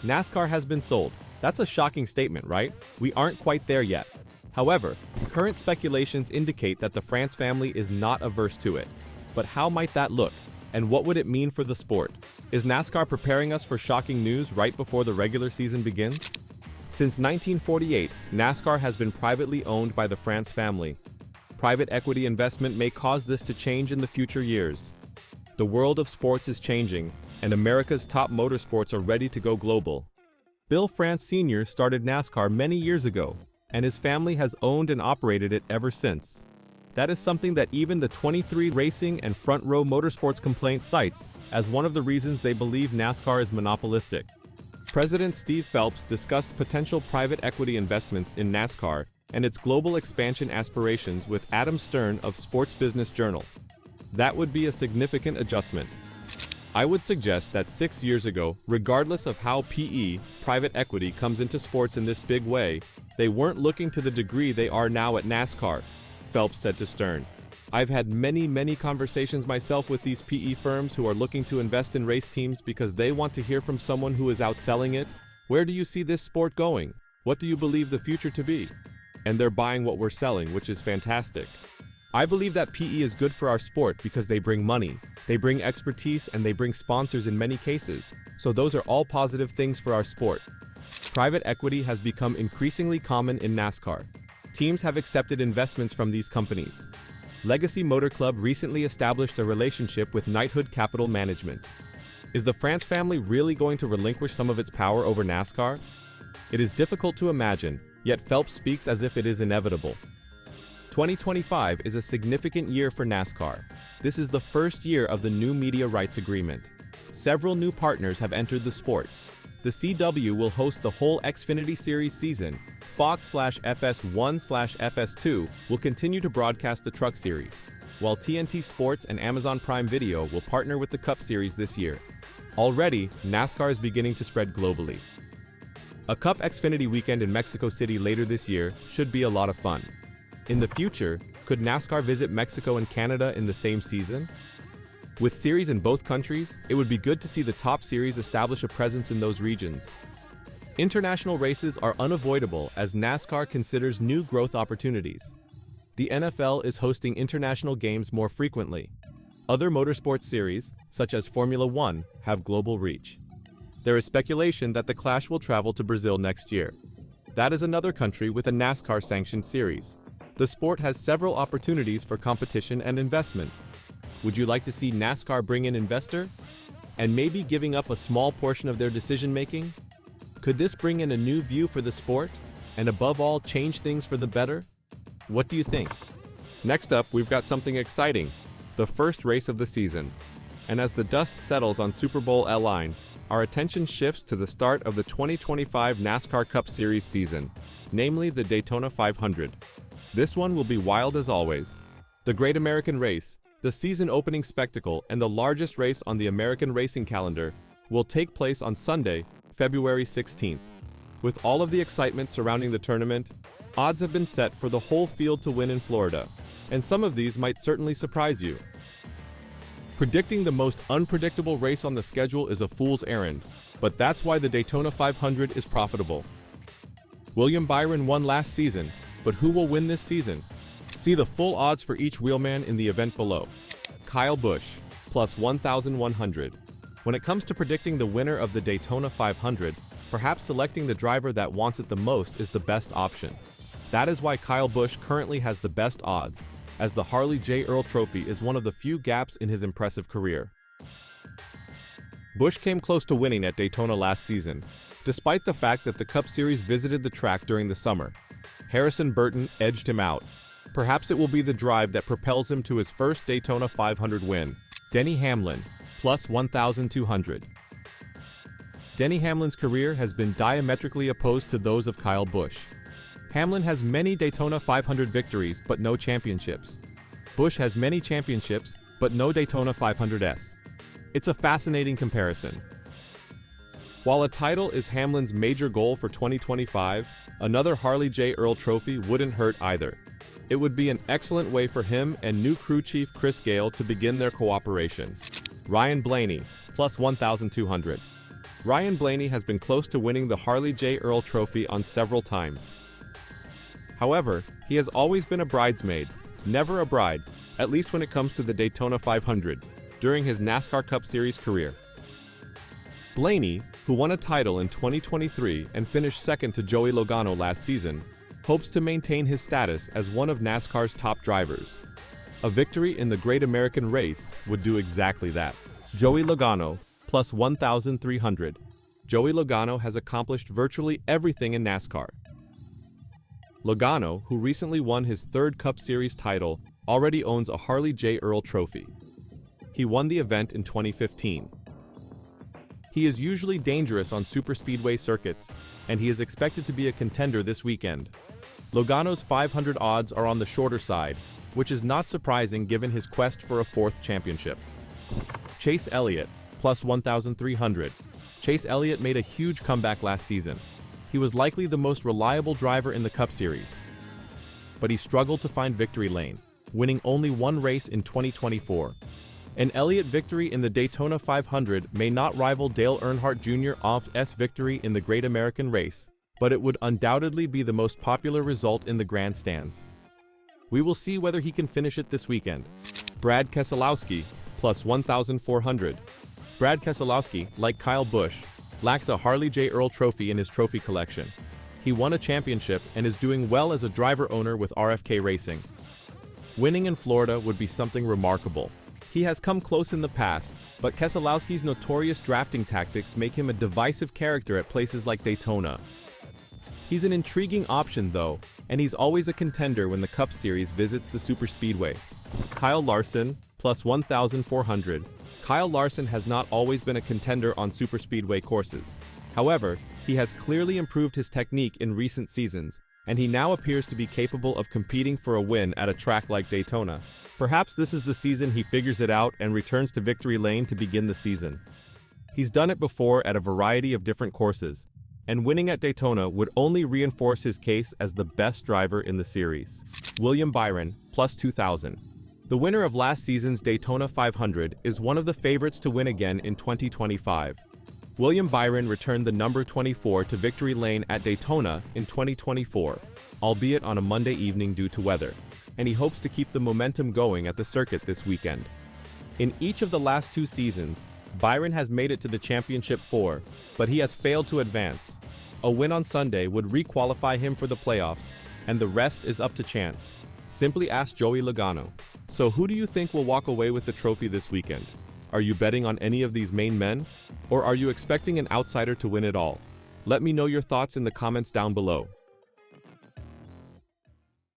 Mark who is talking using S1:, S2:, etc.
S1: NASCAR has been sold. That's a shocking statement, right? We aren't quite there yet. However, current speculations indicate that the France family is not averse to it. But how might that look? And what would it mean for the sport? Is NASCAR preparing us for shocking news right before the regular season begins? Since 1948, NASCAR has been privately owned by the France family. Private equity investment may cause this to change in the future years. The world of sports is changing, and America's top motorsports are ready to go global. Bill France Sr. started NASCAR many years ago, and his family has owned and operated it ever since. That is something that even the 23 Racing and Front Row Motorsports complaint cites as one of the reasons they believe NASCAR is monopolistic. President Steve Phelps discussed potential private equity investments in NASCAR and its global expansion aspirations with Adam Stern of Sports Business Journal. That would be a significant adjustment. I would suggest that 6 years ago, regardless of how PE, private equity, comes into sports in this big way, they weren't looking to the degree they are now at NASCAR, Phelps said to Stern. I've had many conversations myself with these PE firms who are looking to invest in race teams because they want to hear from someone who is outselling it. Where do you see this sport going? What do you believe the future to be? And they're buying what we're selling, which is fantastic. I believe that PE is good for our sport because they bring money, they bring expertise, and they bring sponsors in many cases. So those are all positive things for our sport. Private equity has become increasingly common in NASCAR. Teams have accepted investments from these companies. Legacy Motor Club recently established a relationship with Knighthood Capital Management. Is the France family really going to relinquish some of its power over NASCAR? It is difficult to imagine, yet Phelps speaks as if it is inevitable. 2025 is a significant year for NASCAR. This is the first year of the new media rights agreement. Several new partners have entered the sport. The CW will host the whole Xfinity Series season. Fox/FS1/FS2 will continue to broadcast the Truck Series, while TNT Sports and Amazon Prime Video will partner with the Cup Series this year. Already, NASCAR is beginning to spread globally. A Cup Xfinity weekend in Mexico City later this year should be a lot of fun. In the future, could NASCAR visit Mexico and Canada in the same season? With series in both countries, it would be good to see the top series establish a presence in those regions. International races are unavoidable as NASCAR considers new growth opportunities. The NFL is hosting international games more frequently. Other motorsports series, such as Formula One, have global reach. There is speculation that the Clash will travel to Brazil next year. That is another country with a NASCAR-sanctioned series. The sport has several opportunities for competition and investment. Would you like to see NASCAR bring in investor? And maybe giving up a small portion of their decision-making? Could this bring in a new view for the sport? And above all, change things for the better? What do you think? Next up, we've got something exciting. The first race of the season. And as the dust settles on Super Bowl Line, our attention shifts to the start of the 2025 NASCAR Cup Series season, namely the Daytona 500. This one will be wild as always. The Great American Race, the season-opening spectacle and the largest race on the American racing calendar, will take place on Sunday, February 16th. With all of the excitement surrounding the tournament, odds have been set for the whole field to win in Florida, and some of these might certainly surprise you. Predicting the most unpredictable race on the schedule is a fool's errand, but that's why the Daytona 500 is profitable. William Byron won last season, but who will win this season? See the full odds for each wheelman in the event below. Kyle Busch, plus 1,100. When it comes to predicting the winner of the Daytona 500, perhaps selecting the driver that wants it the most is the best option. That is why Kyle Busch currently has the best odds, as the Harley J. Earl Trophy is one of the few gaps in his impressive career. Busch came close to winning at Daytona last season, despite the fact that the Cup Series visited the track during the summer. Harrison Burton edged him out. Perhaps it will be the drive that propels him to his first Daytona 500 win. Denny Hamlin, plus 1,200. Denny Hamlin's career has been diametrically opposed to those of Kyle Busch. Hamlin has many Daytona 500 victories, but no championships. Busch has many championships, but no Daytona 500s. It's a fascinating comparison. While a title is Hamlin's major goal for 2025, another Harley J. Earl Trophy wouldn't hurt either. It would be an excellent way for him and new crew chief Chris Gale to begin their cooperation. Ryan Blaney, plus 1,200. Ryan Blaney has been close to winning the Harley J. Earl Trophy on several times. However, he has always been a bridesmaid, never a bride, at least when it comes to the Daytona 500, during his NASCAR Cup Series career. Blaney, who won a title in 2023 and finished second to Joey Logano last season, hopes to maintain his status as one of NASCAR's top drivers. A victory in the Great American Race would do exactly that. Joey Logano, plus 1,300. Joey Logano has accomplished virtually everything in NASCAR. Logano, who recently won his third Cup Series title, already owns a Harley J. Earl Trophy. He won the event in 2015. He is usually dangerous on superspeedway circuits, and he is expected to be a contender this weekend. Logano's 500 odds are on the shorter side, which is not surprising given his quest for a fourth championship. Chase Elliott, plus 1,300. Chase Elliott made a huge comeback last season. He was likely the most reliable driver in the Cup Series, but he struggled to find victory lane, winning only one race in 2024. An Elliott victory in the Daytona 500 may not rival Dale Earnhardt Jr.'s victory in the Great American Race, but it would undoubtedly be the most popular result in the grandstands. We will see whether he can finish it this weekend. Brad Keselowski, plus 1,400. Brad Keselowski, like Kyle Busch, lacks a Harley J. Earl Trophy in his trophy collection. He won a championship and is doing well as a driver-owner with RFK Racing. Winning in Florida would be something remarkable. He has come close in the past, but Keselowski's notorious drafting tactics make him a divisive character at places like Daytona. He's an intriguing option though, and he's always a contender when the Cup Series visits the superspeedway. Kyle Larson, plus 1,400. Kyle Larson has not always been a contender on superspeedway courses. However, he has clearly improved his technique in recent seasons, and he now appears to be capable of competing for a win at a track like Daytona. Perhaps this is the season he figures it out and returns to victory lane to begin the season. He's done it before at a variety of different courses, and winning at Daytona would only reinforce his case as the best driver in the series. William Byron, plus 2,000. The winner of last season's Daytona 500 is one of the favorites to win again in 2025. William Byron returned the number 24 to victory lane at Daytona in 2024, albeit on a Monday evening due to weather, and he hopes to keep the momentum going at the circuit this weekend. In each of the last two seasons, Byron has made it to the championship four, but he has failed to advance. A win on Sunday would re-qualify him for the playoffs, and the rest is up to chance. Simply ask Joey Logano. So who do you think will walk away with the trophy this weekend? Are you betting on any of these main men? Or are you expecting an outsider to win it all? Let me know your thoughts in the comments down below.